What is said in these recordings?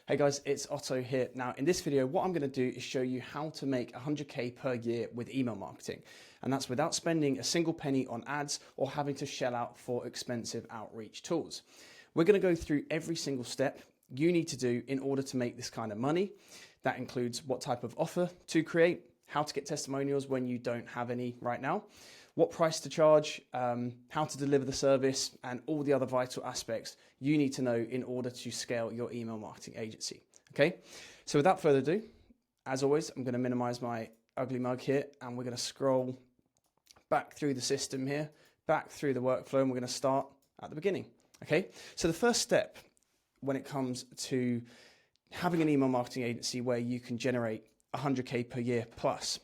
Hey guys, it's Otto here. Now in this video, what I'm going to do is show you how to make 100k per year with email marketing. And that's without spending a single penny on ads or having to shell out for expensive outreach tools. We're going to go through every single step you need to do in order to make this kind of money. That includes what type of offer to create, how to get testimonials when you don't have any right now, what price to charge, how to deliver the service, and all the other vital aspects you need to know in order to scale your email marketing agency. Okay, so without further ado, as always, I'm going to minimize my ugly mug here, and we're going to scroll back through the system here, back through the workflow, and we're going to start at the beginning. Okay, so the first step when it comes to having an email marketing agency where you can generate 100k per year plus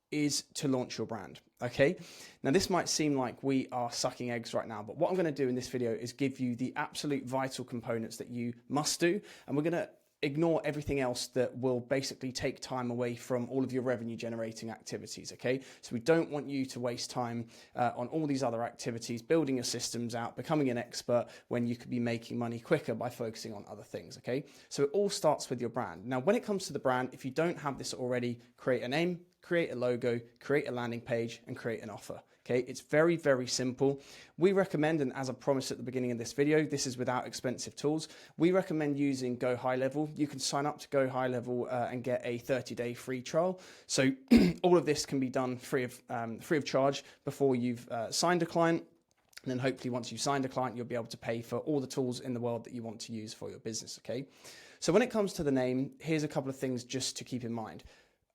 is to launch your brand. Okay, now this might seem like we are sucking eggs right now, but what I'm going to do in this video is give you the absolute vital components that you must do, and we're going to ignore everything else that will basically take time away from all of your revenue generating activities. Okay, so we don't want you to waste time on all these other activities, building your systems out, becoming an expert when you could be making money quicker by focusing on other things. Okay, so it all starts with your brand. Now when it comes to the brand, if you don't have this already, create a name, create a logo, create a landing page, and create an offer. Okay, it's very, very simple. We recommend, and as I promised at the beginning of this video, this is without expensive tools. We recommend using Go High Level. You can sign up to Go High Level and get a 30-day free trial. So all of this can be done free of charge before you've signed a client. And then hopefully once you've signed a client, you'll be able to pay for all the tools in the world that you want to use for your business. Okay, so when it comes to the name, here's a couple of things just to keep in mind.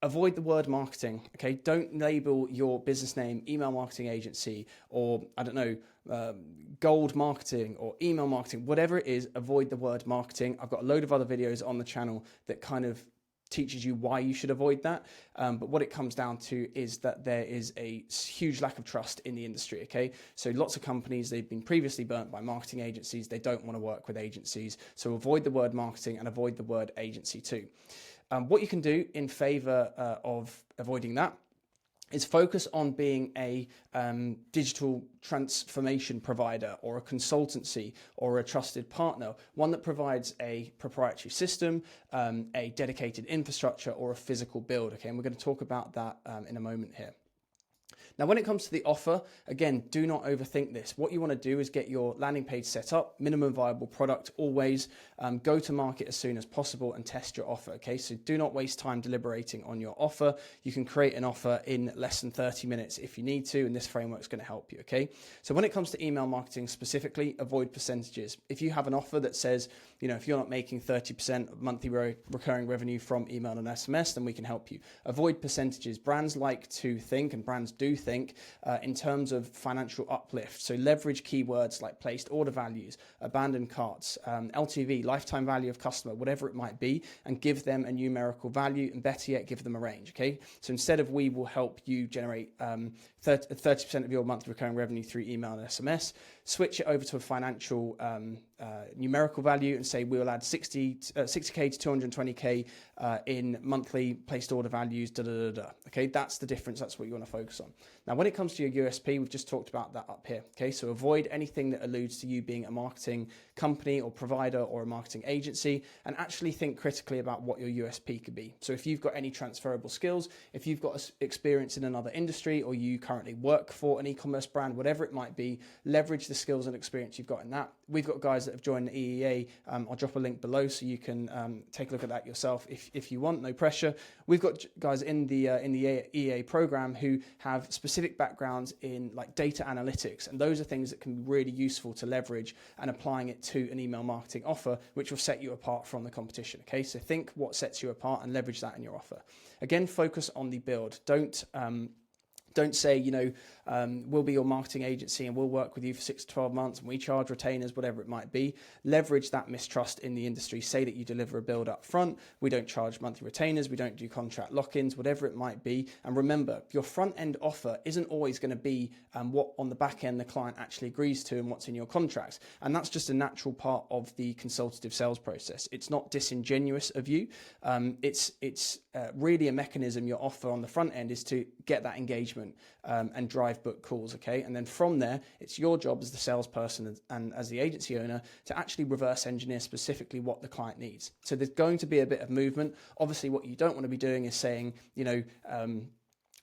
Avoid the word marketing, okay? Don't label your business name email marketing agency or, I don't know, gold marketing or email marketing, whatever it is, avoid the word marketing. I've got a load of other videos on the channel that kind of teaches you why you should avoid that. But what it comes down to is that there is a huge lack of trust in the industry, okay? So lots of companies, they've been previously burnt by marketing agencies. They don't want to work with agencies. So avoid the word marketing and avoid the word agency too. What you can do in favor of avoiding that is focus on being a digital transformation provider or a consultancy or a trusted partner, one that provides a proprietary system, a dedicated infrastructure, or a physical build. Okay, and we're going to talk about that in a moment here. Now, when it comes to the offer, again, do not overthink this. What you want to do is get your landing page set up, minimum viable product always, go to market as soon as possible and test your offer, okay? So do not waste time deliberating on your offer. You can create an offer in less than 30 minutes if you need to, and this framework is going to help you, okay? So when it comes to email marketing specifically, avoid percentages. If you have an offer that says, you know, if you're not making 30% of monthly recurring revenue from email and SMS, then we can help you. Avoid percentages. Brands like to think, and brands do think in terms of financial uplift. So leverage keywords like placed order values, abandoned carts, LTV, lifetime value of customer, whatever it might be, and give them a numerical value, and better yet, give them a range. Okay, so instead of we will help you generate 30% of your monthly recurring revenue through email and SMS, switch it over to a financial numerical value and say we will add 60k to 220k in monthly placed order values. Okay, that's the difference. That's what you want to focus on. Now, when it comes to your USP, we've just talked about that up here. Okay, so avoid anything that alludes to you being a marketing company or provider or a marketing agency, and actually think critically about what your USP could be. So if you've got any transferable skills, if you've got experience in another industry, or you currently work for an e-commerce brand, whatever it might be, leverage the skills and experience you've got in that. We've got guys that have joined the EEA. I'll drop a link below so you can take a look at that yourself if you want, no pressure. We've got guys in the EEA program who have specific backgrounds in like data analytics, and those are things that can be really useful to leverage and applying it to an email marketing offer, which will set you apart from the competition. Okay, so think what sets you apart and leverage that in your offer. Again, focus on the build. Don't say, you know, we'll be your marketing agency and we'll work with you for 6 to 12 months and we charge retainers, whatever it might be. Leverage that mistrust in the industry. Say that you deliver a build up front. We don't charge monthly retainers. We don't do contract lock-ins, whatever it might be. And remember, your front end offer isn't always going to be what on the back end the client actually agrees to and what's in your contracts. And that's just a natural part of the consultative sales process. It's not disingenuous of you. It's really a mechanism. Your offer on the front end is to get that engagement movement and drive book calls, okay? And then from there, it's your job as the salesperson and as the agency owner to actually reverse engineer specifically what the client needs. So there's going to be a bit of movement. Obviously, what you don't want to be doing is saying,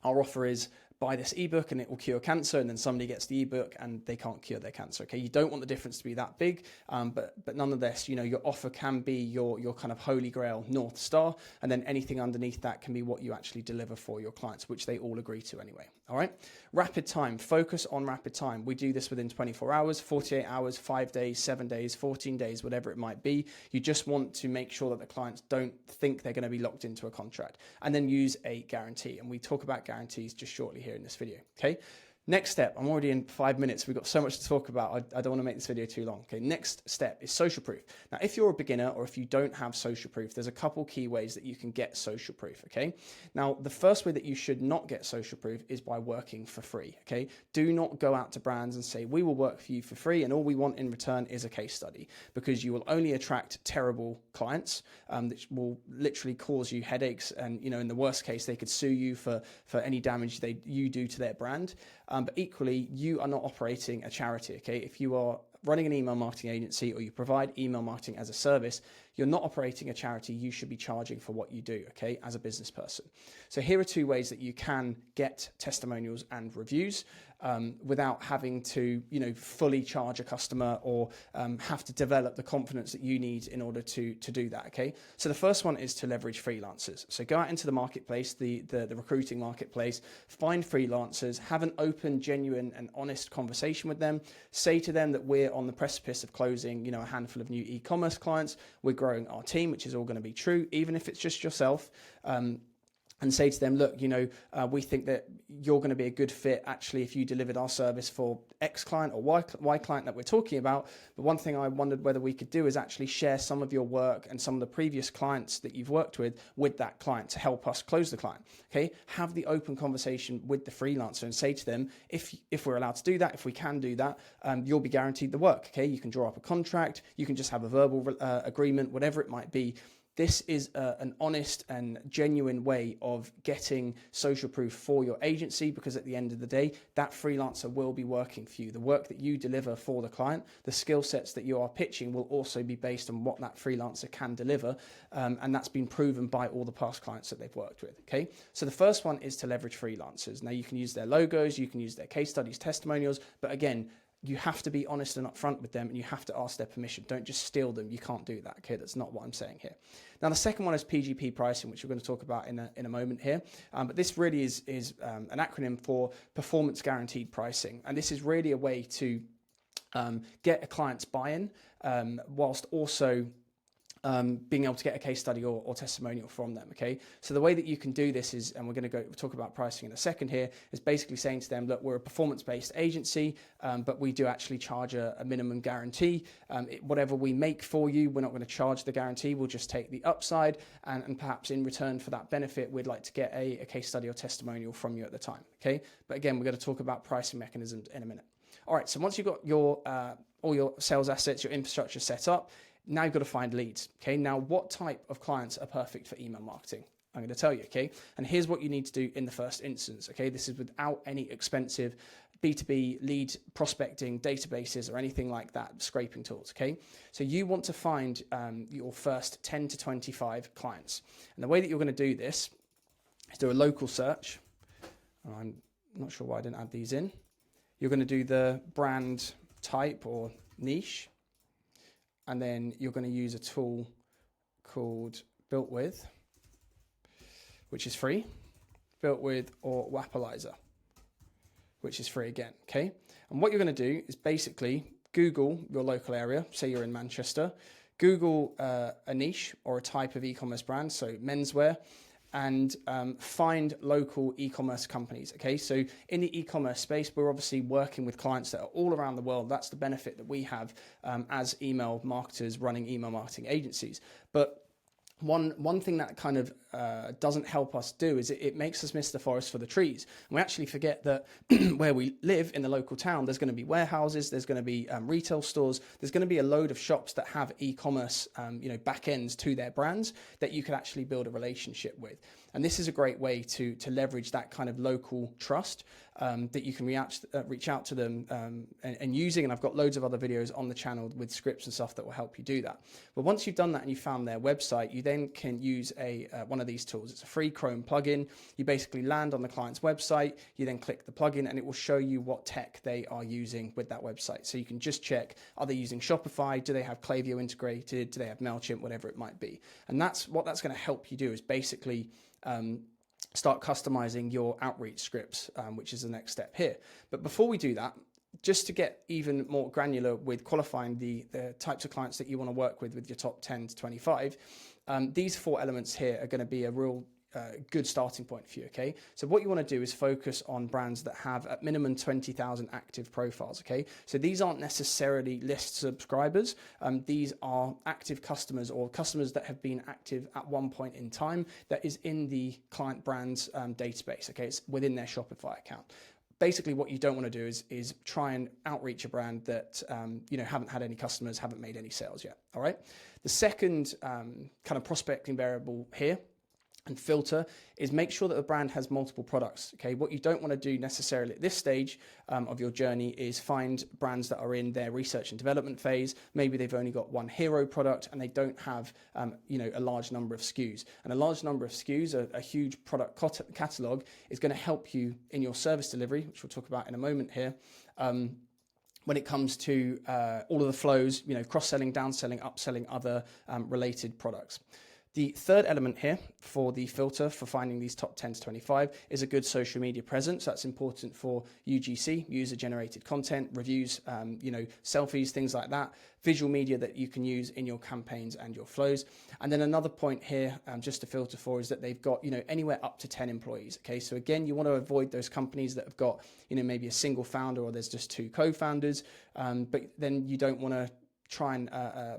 our offer is buy this ebook and it will cure cancer, and then somebody gets the ebook and they can't cure their cancer. Okay, you don't want the difference to be that big, but nonetheless, your offer can be your kind of holy grail North Star, and then anything underneath that can be what you actually deliver for your clients, which they all agree to anyway. All right, rapid time, focus on rapid time. We do this within 24 hours, 48 hours, 5 days, 7 days, 14 days, whatever it might be. You just want to make sure that the clients don't think they're going to be locked into a contract, and then use a guarantee. And we talk about guarantees just shortly here in this video, okay? Next step, I'm already in 5 minutes. We've got so much to talk about. I don't want to make this video too long. Okay, next step is social proof. Now, if you're a beginner or if you don't have social proof, there's a couple key ways that you can get social proof, okay? Now, the first way that you should not get social proof is by working for free, okay? Do not go out to brands and say, we will work for you for free and all we want in return is a case study, because you will only attract terrible clients that will literally cause you headaches, and, in the worst case, they could sue you for any damage you do to their brand. But equally, you are not operating a charity, okay? If you are running an email marketing agency or you provide email marketing as a service, you're not operating a charity. You should be charging for what you do, okay, as a business person. So here are 2 ways that you can get testimonials and reviews without having to, fully charge a customer or have to develop the confidence that you need in order to do that, okay? So the first one is to leverage freelancers. So go out into the marketplace, the recruiting marketplace, find freelancers, have an open, genuine and honest conversation with them. Say to them that we're on the precipice of closing, a handful of new e-commerce clients. We're growing our team, which is all going to be true, even if it's just yourself. And say to them, look, we think that you're going to be a good fit actually if you delivered our service for X client or Y client that we're talking about. But one thing I wondered whether we could do is actually share some of your work and some of the previous clients that you've worked with that client to help us close the client. Okay, have the open conversation with the freelancer and say to them, if we're allowed to do that, if we can do that, you'll be guaranteed the work. Okay, you can draw up a contract, you can just have a verbal agreement, whatever it might be. This is an honest and genuine way of getting social proof for your agency, because at the end of the day, that freelancer will be working for you. The work that you deliver for the client, the skill sets that you are pitching will also be based on what that freelancer can deliver. And that's been proven by all the past clients that they've worked with, okay? So the first one is to leverage freelancers. Now you can use their logos, you can use their case studies, testimonials, but again, you have to be honest and upfront with them, and you have to ask their permission. Don't just steal them. You can't do that, okay? That's not what I'm saying here. Now, the second one is PGP pricing, which we're going to talk about in a moment here. But this really is an acronym for performance guaranteed pricing. And this is really a way to get a client's buy-in whilst also being able to get a case study or testimonial from them, okay? So the way that you can do this is, and we're going to talk about pricing in a second here, is basically saying to them, look, we're a performance-based agency, but we do actually charge a minimum guarantee. Whatever we make for you, we're not going to charge the guarantee, we'll just take the upside, and perhaps in return for that benefit, we'd like to get a case study or testimonial from you at the time, okay? But again, we're going to talk about pricing mechanisms in a minute. All right, so once you've got your all your sales assets, your infrastructure set up, now you've got to find leads, okay? Now, what type of clients are perfect for email marketing? I'm going to tell you, okay? And here's what you need to do in the first instance, okay? This is without any expensive B2B lead prospecting databases or anything like that, scraping tools, okay? So you want to find your first 10 to 25 clients. And the way that you're going to do this is do a local search. I'm not sure why I didn't add these in. You're going to do the brand type or niche. And then you're going to use a tool called Built With, which is free, Built With or Wappalizer, which is free again, okay? And what you're going to do is basically Google your local area, say you're in Manchester, Google a niche or a type of e-commerce brand, so menswear, and find local e-commerce companies, okay? So in the e-commerce space, we're obviously working with clients that are all around the world. That's the benefit that we have as email marketers running email marketing agencies. But one thing that kind of doesn't help us do is it makes us miss the forest for the trees. And we actually forget that where we live in the local town, there's going to be warehouses, there's going to be retail stores, there's going to be a load of shops that have e-commerce, back ends to their brands that you could actually build a relationship with. And this is a great way to leverage that kind of local trust that you can reach out to them and using. And I've got loads of other videos on the channel with scripts and stuff that will help you do that. But once you've done that and you found their website, you then can use one of these tools. It's a free Chrome plugin. You basically land on the client's website, you then click the plugin, and it will show you what tech they are using with that website. So you can just check, are they using Shopify? Do they have Klaviyo integrated? Do they have MailChimp? Whatever it might be. And that's going to help you do, is basically start customizing your outreach scripts, which is the next step here. But before we do that, just to get even more granular with qualifying the types of clients that you want to work with your top 10 to 25, these 4 elements here are going to be a real good starting point for you, okay? So what you want to do is focus on brands that have at minimum 20,000 active profiles, okay? So these aren't necessarily list subscribers. These are active customers or customers that have been active at one point in time that is in the client brand's database, okay? It's within their Shopify account. Basically, what you don't want to do is try and outreach a brand that haven't had any customers, haven't made any sales yet, all right? The second kind of prospecting variable here and filter is make sure that the brand has multiple products, okay? What you don't want to do necessarily at this stage of your journey is find brands that are in their research and development phase. Maybe they've only got one hero product and they don't have, a large number of SKUs. And a large number of SKUs, a huge product catalog, is going to help you in your service delivery, which we'll talk about in a moment here. When it comes to all of the flows, cross-selling, downselling, upselling other related products. The third element here for the filter for finding these top 10 to 25 is a good social media presence. That's important for UGC, user-generated content, reviews, selfies, things like that, visual media that you can use in your campaigns and your flows. And then another point here, just to filter for, is that they've got, anywhere up to 10 employees. Okay, so again, you want to avoid those companies that have got, maybe a single founder or there's just 2 co-founders, but then you don't want to try and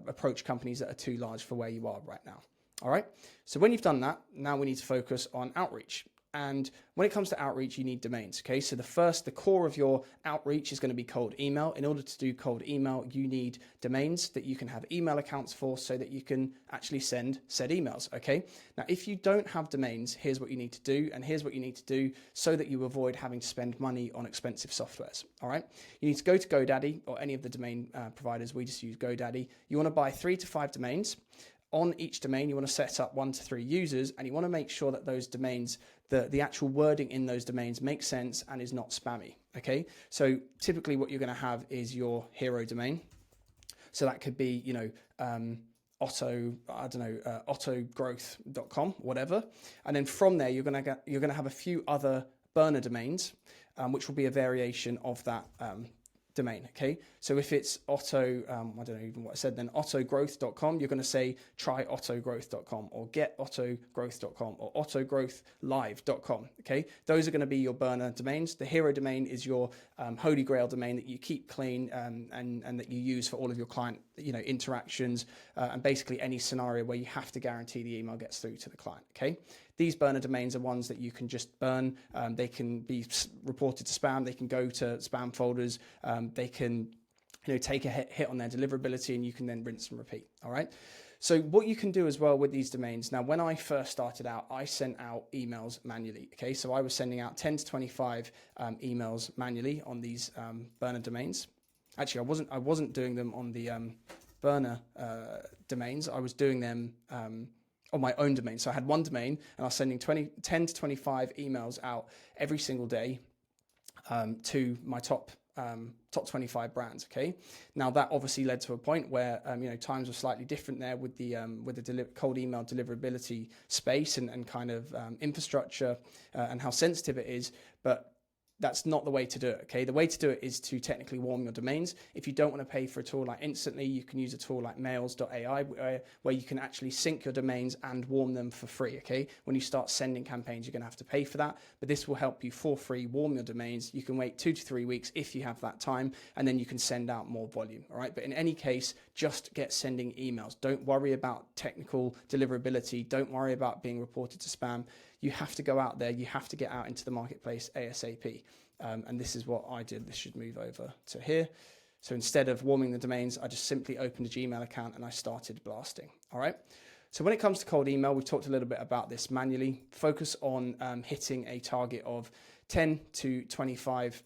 approach companies that are too large for where you are right now. All right, so when you've done that, now we need to focus on outreach. And when it comes to outreach, you need domains, okay? So the core of your outreach is going to be cold email. In order to do cold email, you need domains that you can have email accounts for so that you can actually send said emails, okay? Now, if you don't have domains, here's what you need to do, and here's what you need to do so that you avoid having to spend money on expensive softwares, all right? You need to go to GoDaddy or any of the domain providers. We just use GoDaddy. You want to buy 3 to 5 domains. On each domain, you want to set up 1 to 3 users, and you want to make sure that those domains, the actual wording in those domains makes sense and is not spammy, okay? So typically what you're going to have is your hero domain. So that could be, autogrowth.com, whatever. And then from there, you're going to have a few other burner domains, which will be a variation of that domain, okay? So if it's I don't know even what I said then, autogrowth.com, you're going to say try autogrowth.com or get autogrowth.com or autogrowthlive.com, okay? Those are going to be your burner domains. The hero domain is your holy grail domain that you keep clean and that you use for all of your client interactions and basically any scenario where you have to guarantee the email gets through to the client, okay? These burner domains are ones that you can just burn. They can be reported to spam. They can go to spam folders. They can take a hit on their deliverability, and you can then rinse and repeat, all right? So what you can do as well with these domains, now when I first started out, I sent out emails manually, okay? So I was sending out 10 to 25 emails manually on these burner domains. Actually, I wasn't doing them on the burner domains. I was doing them on my own domain. So I had one domain and I was sending 10 to 25 emails out every single day to my top 25 brands, okay? Now that obviously led to a point where, times were slightly different there with the cold email deliverability space and kind of infrastructure and how sensitive it is. But that's not the way to do it, okay? The way to do it is to technically warm your domains. If you don't want to pay for a tool like Instantly, you can use a tool like mails.ai where you can actually sync your domains and warm them for free, okay? When you start sending campaigns, you're going to have to pay for that, but this will help you for free warm your domains. You can wait 2 to 3 weeks if you have that time, and then you can send out more volume, all right? But in any case, just get sending emails. Don't worry about technical deliverability. Don't worry about being reported to spam. You have to go out there. You have to get out into the marketplace ASAP. And this is what I did. This should move over to here. So instead of warming the domains, I just simply opened a Gmail account and I started blasting. All right. So when it comes to cold email, we talked a little bit about this manually. Focus on hitting a target of 10 to 25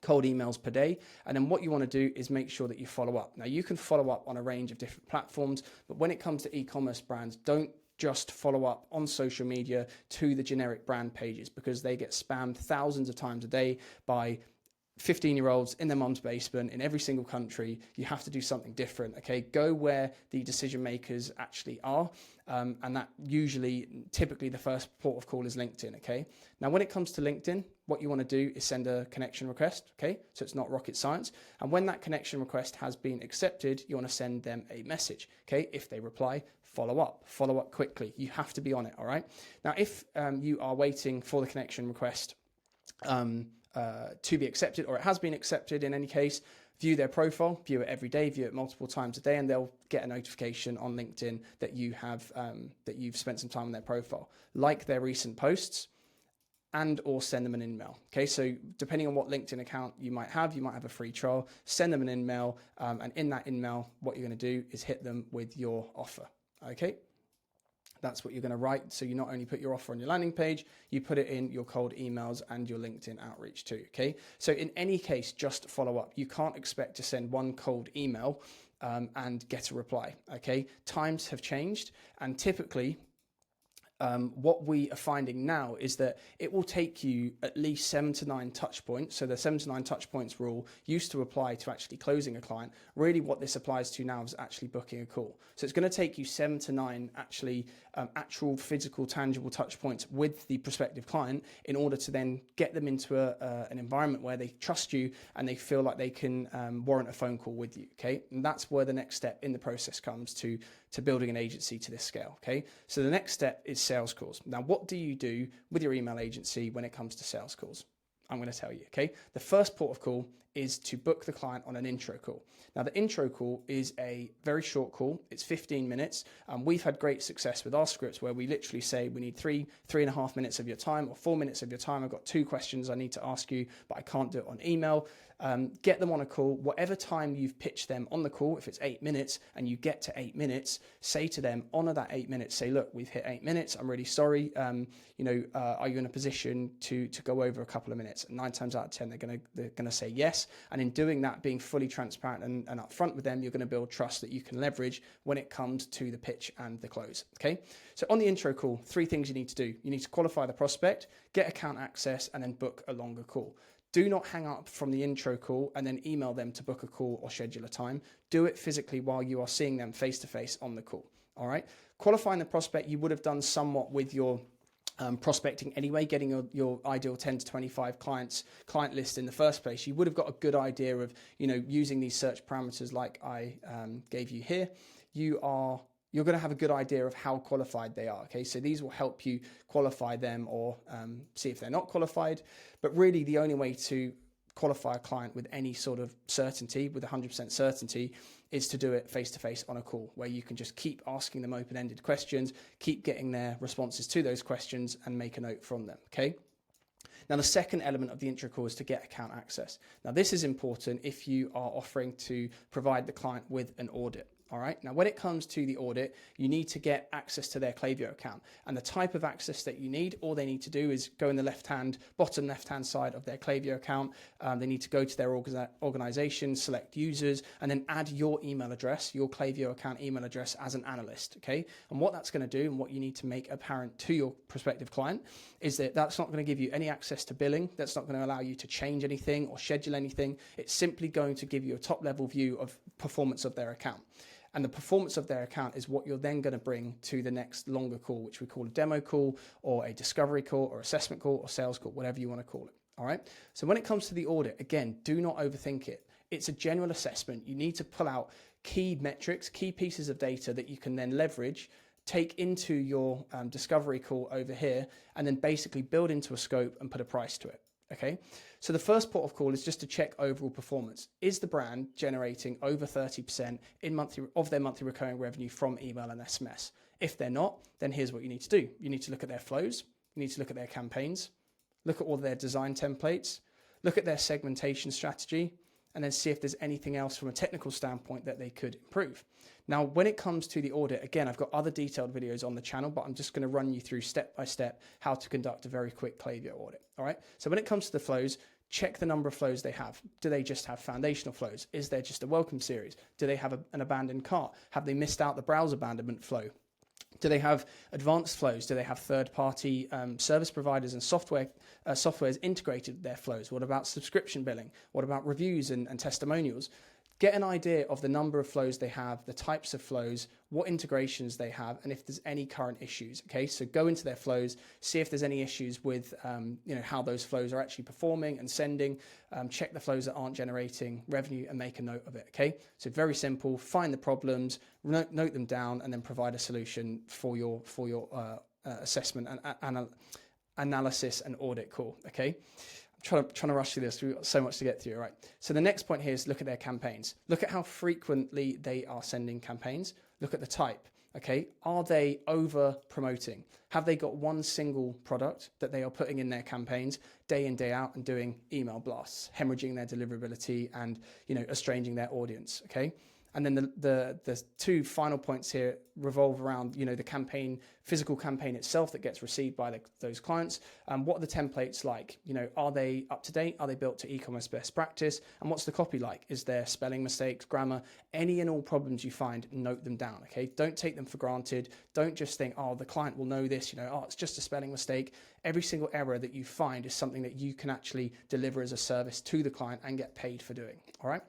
cold emails per day. And then what you want to do is make sure that you follow up. Now you can follow up on a range of different platforms, but when it comes to e-commerce brands, don't just follow up on social media to the generic brand pages, because they get spammed thousands of times a day by 15-year-olds in their mom's basement in every single country. You have to do something different, okay? Go where the decision makers actually are, and that typically the first port of call is LinkedIn, okay? Now, when it comes to LinkedIn, what you want to do is send a connection request, okay? So it's not rocket science. And when that connection request has been accepted, you want to send them a message, okay? If they reply, follow up quickly. You have to be on it, all right? Now, if you are waiting for the connection request to be accepted, or it has been accepted in any case, view their profile, view it every day, view it multiple times a day, and they'll get a notification on LinkedIn that you have that you've spent some time on their profile. Like their recent posts, and or send them an email. Okay, so depending on what LinkedIn account you might have a free trial. Send them an email, and in that email, what you're going to do is hit them with your offer. Okay. That's what you're going to write. So you not only put your offer on your landing page, you put it in your cold emails and your LinkedIn outreach too, okay? So in any case, just follow up. You can't expect to send one cold email and get a reply, okay? Times have changed, and typically what we are finding now is that it will take you at least 7 to 9 touch points. So the 7 to 9 touch points rule used to apply to actually closing a client. Really what this applies to now is actually booking a call. So it's going to take you 7 to 9 actual physical tangible touch points with the prospective client in order to then get them into an environment where they trust you and they feel like they can warrant a phone call with you, okay? And that's where the next step in the process comes to building an agency to this scale, okay? So the next step is sales calls. Now, what do you do with your email agency when it comes to sales calls? I'm going to tell you, okay? The first port of call is to book the client on an intro call. Now, the intro call is a very short call. It's 15 minutes. We've had great success with our scripts where we literally say we need 3.5 minutes of your time or 4 minutes of your time. I've got 2 questions I need to ask you, but I can't do it on email. Get them on a call, whatever time you've pitched them on the call. If it's 8 minutes and you get to 8 minutes, say to them, honor that 8 minutes. Say, look, we've hit 8 minutes. I'm really sorry. Are you in a position to go over a couple of minutes? And 9 times out of 10, they're gonna say yes. And in doing that, being fully transparent and upfront with them, you're going to build trust that you can leverage when it comes to the pitch and the close. Okay. So on the intro call, 3 things you need to do. You need to qualify the prospect, get account access, and then book a longer call. Do not hang up from the intro call and then email them to book a call or schedule a time. Do it physically while you are seeing them face to face on the call. All right. Qualifying the prospect, you would have done somewhat with your prospecting anyway, getting your ideal 10 to 25 client list in the first place. You would have got a good idea of, using these search parameters like I gave you here. You're going to have a good idea of how qualified they are. Okay, so these will help you qualify them or see if they're not qualified. But really, the only way to qualify a client with any sort of certainty, with 100% certainty, is to do it face-to-face on a call where you can just keep asking them open-ended questions, keep getting their responses to those questions and make a note from them, okay? Now, the second element of the intro call is to get account access. Now, this is important if you are offering to provide the client with an audit. All right. Now, when it comes to the audit, you need to get access to their Klaviyo account, and the type of access that you need, all they need to do is go in the bottom left-hand side of their Klaviyo account. They need to go to their organization, select users, and then add your email address, your Klaviyo account email address as an analyst. Okay. And what that's going to do and what you need to make apparent to your prospective client is that that's not going to give you any access to billing. That's not going to allow you to change anything or schedule anything. It's simply going to give you a top-level view of performance of their account. And the performance of their account is what you're then going to bring to the next longer call, which we call a demo call or a discovery call or assessment call or sales call, whatever you want to call it. All right. So when it comes to the audit, again, do not overthink it. It's a general assessment. You need to pull out key metrics, key pieces of data that you can then leverage, take into your discovery call over here, and then basically build into a scope and put a price to it. Okay, so the first port of call is just to check overall performance. Is the brand generating over 30% of their monthly recurring revenue from email and SMS? If they're not, then here's what you need to do. You need to look at their flows. You need to look at their campaigns, look at all their design templates, look at their segmentation strategy, and then see if there's anything else from a technical standpoint that they could improve. Now, when it comes to the audit, again, I've got other detailed videos on the channel, but I'm just going to run you through step by step how to conduct a very quick Klaviyo audit. All right. So when it comes to the flows, check the number of flows they have. Do they just have foundational flows? Is there just a welcome series? Do they have an abandoned cart? Have they missed out the browse abandonment flow? Do they have advanced flows? Do they have third-party service providers and softwares integrated with their flows? What about subscription billing? What about reviews and testimonials? Get an idea of the number of flows they have, the types of flows, what integrations they have, and if there's any current issues. Okay, so go into their flows, see if there's any issues with how those flows are actually performing and sending. Check the flows that aren't generating revenue and make a note of it. Okay, so very simple. Find the problems, note them down, and then provide a solution for your assessment and analysis and audit call. Okay. Trying to rush through this. We've got so much to get through. All right. So the next point here is look at their campaigns. Look at how frequently they are sending campaigns. Look at the type. Okay. Are they over promoting? Have they got one single product that they are putting in their campaigns day in, day out and doing email blasts, hemorrhaging their deliverability and, estranging their audience? Okay. And then the two final points here revolve around, the campaign, physical campaign itself that gets received by those clients. What are the templates like? Are they up to date? Are they built to e-commerce best practice? And what's the copy like? Is there spelling mistakes, grammar, any and all problems you find, note them down, okay? Don't take them for granted. Don't just think, the client will know this, it's just a spelling mistake. Every single error that you find is something that you can actually deliver as a service to the client and get paid for doing, all right?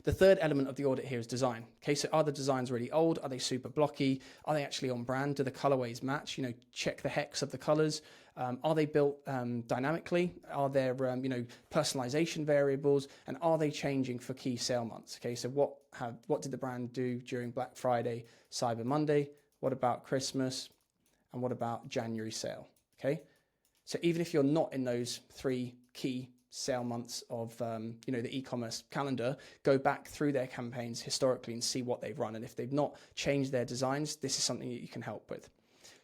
The third element of the audit here is design. Okay, so are the designs really old? Are they super blocky? Are they actually on brand? Do the colorways match? Check the hex of the colors. Are they built dynamically? Are there, personalization variables? And are they changing for key sale months? Okay, so what did the brand do during Black Friday, Cyber Monday? What about Christmas? And what about January sale? Okay, so even if you're not in those three key sale months of the e-commerce calendar, go back through their campaigns historically and see what they've run. And if they've not changed their designs, this is something that you can help with.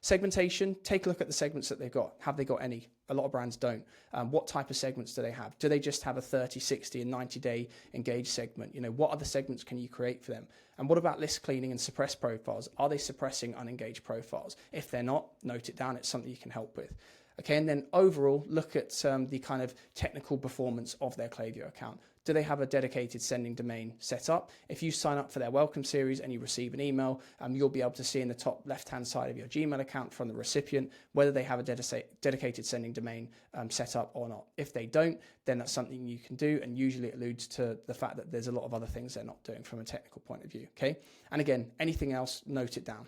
Segmentation, take a look at the segments that they've got. Have they got any? A lot of brands don't. What type of segments do they have? Do they just have a 30, 60 and 90-day engaged segment? What other segments can you create for them? And what about list cleaning and suppress profiles? Are they suppressing unengaged profiles? If they're not, note it down. It's something you can help with. Okay, and then overall, look at the kind of technical performance of their Klaviyo account. Do they have a dedicated sending domain set up? If you sign up for their welcome series and you receive an email, you'll be able to see in the top left-hand side of your Gmail account from the recipient whether they have a dedicated sending domain set up or not. If they don't, then that's something you can do, and usually it alludes to the fact that there's a lot of other things they're not doing from a technical point of view. Okay, and again, anything else, note it down.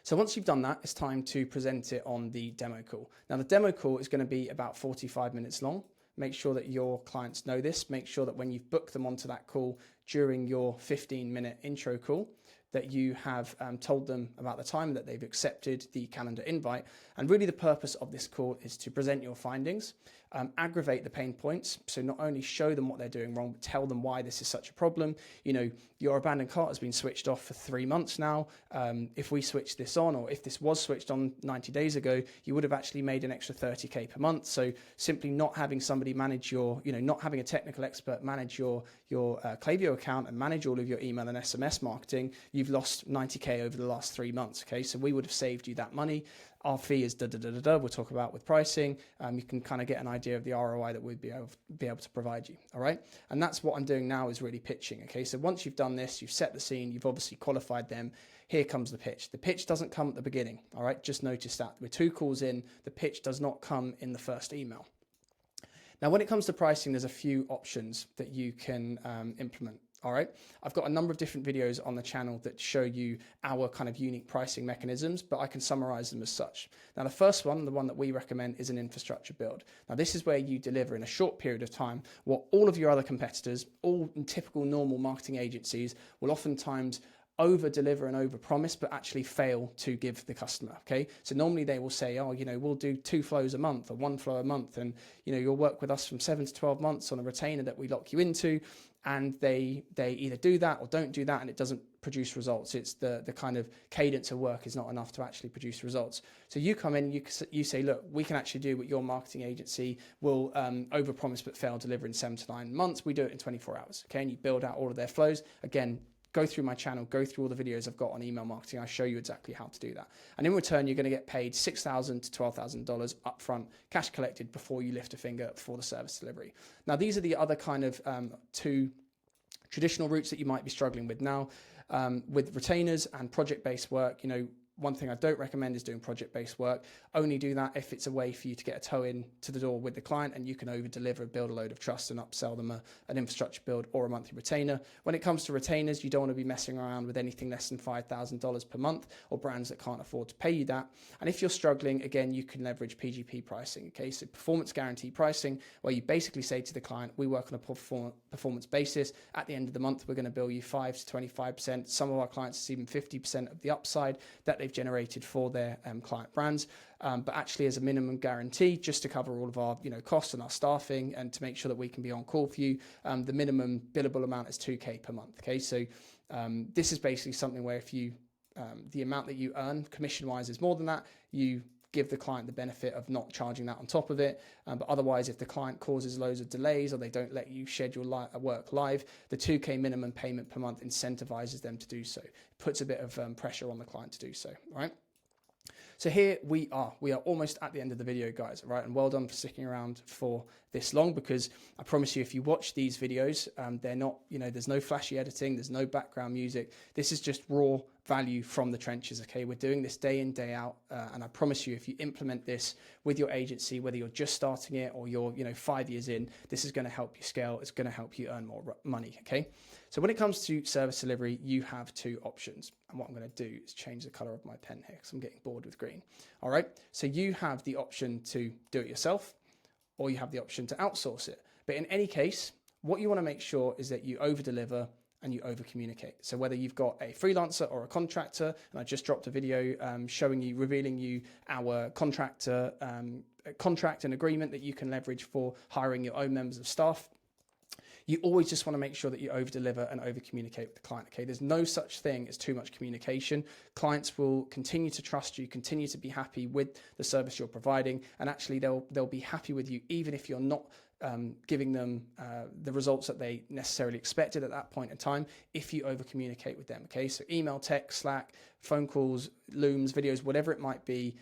So once you've done that, it's time to present it on the demo call. Now, the demo call is going to be about 45 minutes long. Make sure that your clients know this. Make sure that when you've booked them onto that call during your 15-minute intro call, that you have told them about the time that they've accepted the calendar invite. And really the purpose of this call is to present your findings, aggravate the pain points. So not only show them what they're doing wrong, but tell them why this is such a problem. Your abandoned cart has been switched off for 3 months now. If we switch this on, or if this was switched on 90 days ago, you would have actually made an extra 30K per month. So simply not having somebody manage not having a technical expert manage your Klaviyo account and manage all of your email and SMS marketing, you've lost 90K over the last 3 months. Okay, so we would have saved you that money. Our fee is we'll talk about with pricing. You can kind of get an idea of the ROI that we'd be able to provide you. All right, and that's what I'm doing now, is really pitching. Okay, so once you've done this, you've set the scene, you've obviously qualified them. Here comes the pitch. The pitch doesn't come at the beginning. All right, just notice that we're 2 calls in. The pitch does not come in the first email. Now, when it comes to pricing, there's a few options that you can implement. All right, I've got a number of different videos on the channel that show you our kind of unique pricing mechanisms, but I can summarize them as such. Now, the first one, the one that we recommend, is an infrastructure build. Now, this is where you deliver in a short period of time what all of your other competitors, all typical normal marketing agencies, will oftentimes over deliver and over promise, but actually fail to give the customer. Okay, so normally they will say, oh, we'll do 2 flows a month or 1 flow a month, and you'll work with us from 7 to 12 months on a retainer that we lock you into, and they either do that or don't do that, and it doesn't produce results. It's the kind of cadence of work is not enough to actually produce results. So you come in, you say, look, we can actually do what your marketing agency will over promise but fail deliver in 7 to 9 months. We do it in 24 hours. Okay, and you build out all of their flows. Again, go through my channel, go through all the videos I've got on email marketing. I show you exactly how to do that. And in return, you're going to get paid $6,000 to $12,000 upfront, cash collected before you lift a finger for the service delivery. Now, these are the other kind of 2 traditional routes that you might be struggling with. Now, with retainers and project-based work, one thing I don't recommend is doing project-based work. Only do that if it's a way for you to get a toe in to the door with the client and you can over-deliver, build a load of trust and upsell them an infrastructure build or a monthly retainer. When it comes to retainers, you don't want to be messing around with anything less than $5,000 per month or brands that can't afford to pay you that. And if you're struggling, again, you can leverage PGP pricing, okay? So performance guarantee pricing, where you basically say to the client, we work on a performance basis. At the end of the month, we're going to bill you 5 to 25%. Some of our clients, it's even 50% of the upside that they've generated for their client brands, but actually as a minimum guarantee, just to cover all of our costs and our staffing and to make sure that we can be on call for you, the minimum billable amount is $2,000 per month. Okay, so this is basically something where if you the amount that you earn commission wise is more than that, you give the client the benefit of not charging that on top of it. But otherwise, if the client causes loads of delays or they don't let you schedule work live, the $2,000 minimum payment per month incentivizes them to do so. It puts a bit of pressure on the client to do so, all right? So here we are almost at the end of the video, guys, right? And well done for sticking around for this long, because I promise you, if you watch these videos, they're not, there's no flashy editing, there's no background music. This is just raw value from the trenches, okay? We're doing this day in, day out, and I promise you, if you implement this with your agency, whether you're just starting it or you're, 5 years in, this is going to help you scale. It's going to help you earn more money, okay? So when it comes to service delivery, you have 2 options. And what I'm going to do is change the color of my pen here because I'm getting bored with green. All right. So you have the option to do it yourself, or you have the option to outsource it. But in any case, what you want to make sure is that you over deliver and you over communicate. So whether you've got a freelancer or a contractor, and I just dropped a video revealing you our contractor contract and agreement that you can leverage for hiring your own members of staff. You always just want to make sure that you over-deliver and over-communicate with the client, okay? There's no such thing as too much communication. Clients will continue to trust you, continue to be happy with the service you're providing, and actually they'll be happy with you even if you're not giving them the results that they necessarily expected at that point in time if you over-communicate with them, okay? So email, text, Slack, phone calls, Looms, videos, whatever it might be,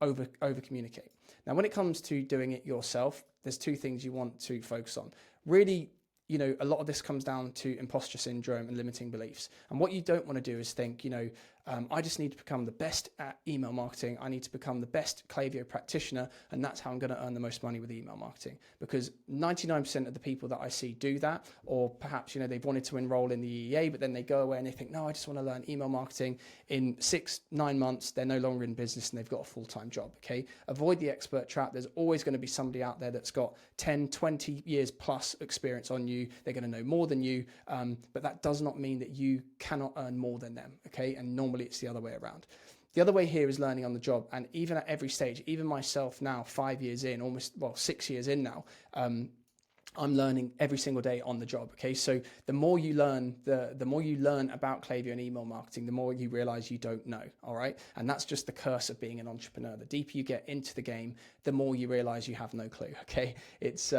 over-communicate. Now, when it comes to doing it yourself, there's 2 things you want to focus on. Really, a lot of this comes down to imposter syndrome and limiting beliefs. And what you don't want to do is think, I just need to become the best at email marketing. I need to become the best Klaviyo practitioner, and that's how I'm going to earn the most money with email marketing. Because 99% of the people that I see do that, or perhaps, they've wanted to enroll in the EEA, but then they go away and they think, no, I just want to learn email marketing. In 6-9 months, they're no longer in business and they've got a full-time job, okay? Avoid the expert trap. There's always going to be somebody out there that's got 10, 20 years plus experience on you. They're going to know more than you, but that does not mean that you cannot earn more than them, okay? And normally it's the other way around. The other way here is learning on the job, and even at every stage, even myself now, 5 years in, 6 years in now, I'm learning every single day on the job, okay? So the more you learn, the more you learn about Klaviyo and email marketing, the more you realize you don't know, all right? And that's just the curse of being an entrepreneur. The deeper you get into the game, the more you realize you have no clue, okay? It's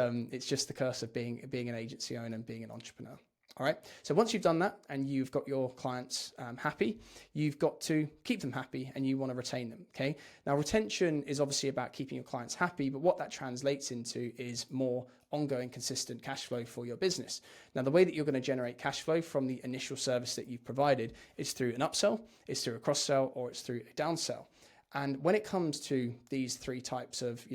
just the curse of being an agency owner and being an entrepreneur. All right. So once you've done that and you've got your clients happy, you've got to keep them happy and you want to retain them. Okay. Now, retention is obviously about keeping your clients happy, but what that translates into is more ongoing, consistent cash flow for your business. Now, the way that you're going to generate cash flow from the initial service that you've provided is through an upsell, it's through a cross sell, or it's through a downsell. And when it comes to these 3 types of,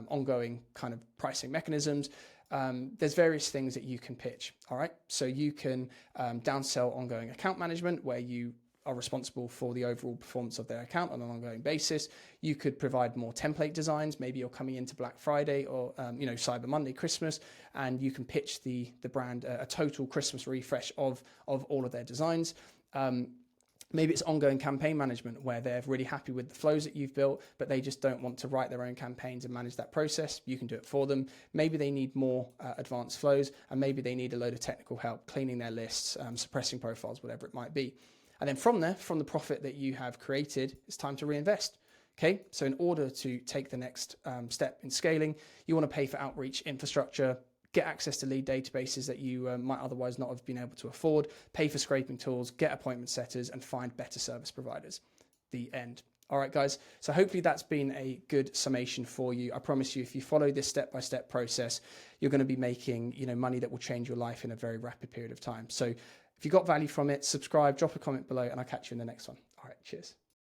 ongoing kind of pricing mechanisms, there's various things that you can pitch. All right. So you can downsell ongoing account management, where you are responsible for the overall performance of their account on an ongoing basis. You could provide more template designs. Maybe you're coming into Black Friday or Cyber Monday, Christmas, and you can pitch the brand a total Christmas refresh of all of their designs. Maybe it's ongoing campaign management, where they're really happy with the flows that you've built, but they just don't want to write their own campaigns and manage that process. You can do it for them. Maybe they need more advanced flows, and maybe they need a load of technical help, cleaning their lists, suppressing profiles, whatever it might be. And then from there, from the profit that you have created, it's time to reinvest. Okay, so in order to take the next step in scaling, you want to pay for outreach infrastructure, get access to lead databases that you might otherwise not have been able to afford, pay for scraping tools, get appointment setters, and find better service providers. The end. All right, guys. So hopefully that's been a good summation for you. I promise you, if you follow this step-by-step process, you're going to be making money that will change your life in a very rapid period of time. So if you got value from it, subscribe, drop a comment below, and I'll catch you in the next one. All right, cheers.